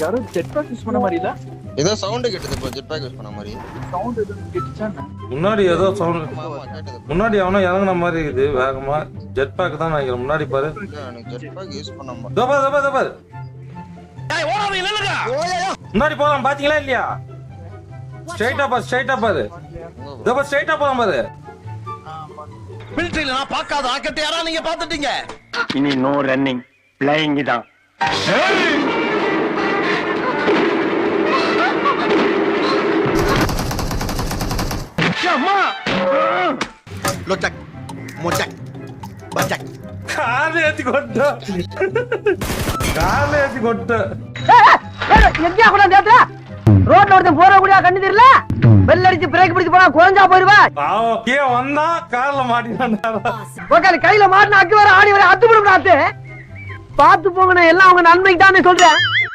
யாரோ jet bag use பண்ண மாதிரி இல்ல? ஏதோ சவுண்ட் கேட்டது இப்போ ஜெட் பேக் யூஸ் பண்ண மாதிரி. சவுண்ட் ஏதோ கேட்டுச்சா? முன்னாடி ஏதோ சவுண்ட். ஆமா கேட்டது. முன்னாடி அவனோ இறங்குன மாதிரி இருக்குது வேகமா. ஜெட் பேக் தான் நினைக்கிறேன். முன்னாடி பாரு. எனக்கு ஜெட் பேக் யூஸ் பண்ண மாட்டேன். தோ பாரு. ஏய் ஓடாத இல்லடா. முன்னாடி போலாம் பாத்தீங்களா இல்லையா? ஸ்ட்ரைட்டா பாரு. தோ பாரு ஸ்ட்ரைட்டா போலாம் பாரு. மிலிட்டரியில நான் பார்க்காத ராக்கெட் யாரா நீங்க பாத்துட்டீங்க. இனி நோ ரன்னிங் ஃளையிங் தான். அம்மா லொச்சக் மொச்சக் பச்சக் காலை ஏத்தி கொட்ட. எங்கயா கூட தேத்துல ரோட்ல ஒருத்தன் போற கூடிய கண்ணு தெரியல. பெல் அடிச்சு பிரேக் பிடிச்சு போனா குறைஞ்சா போயிருவா. பாவம் கீழ வந்தா கால்ல மாட்டினான்டா. ஓகே கையில மாட்டின அக்கு வர ஆணி வர அத்து போடுறாத்து. பாத்து போங்கண்ணே, எல்லாம் உங்க நன்மைக்கு தானே சொல்றேன்.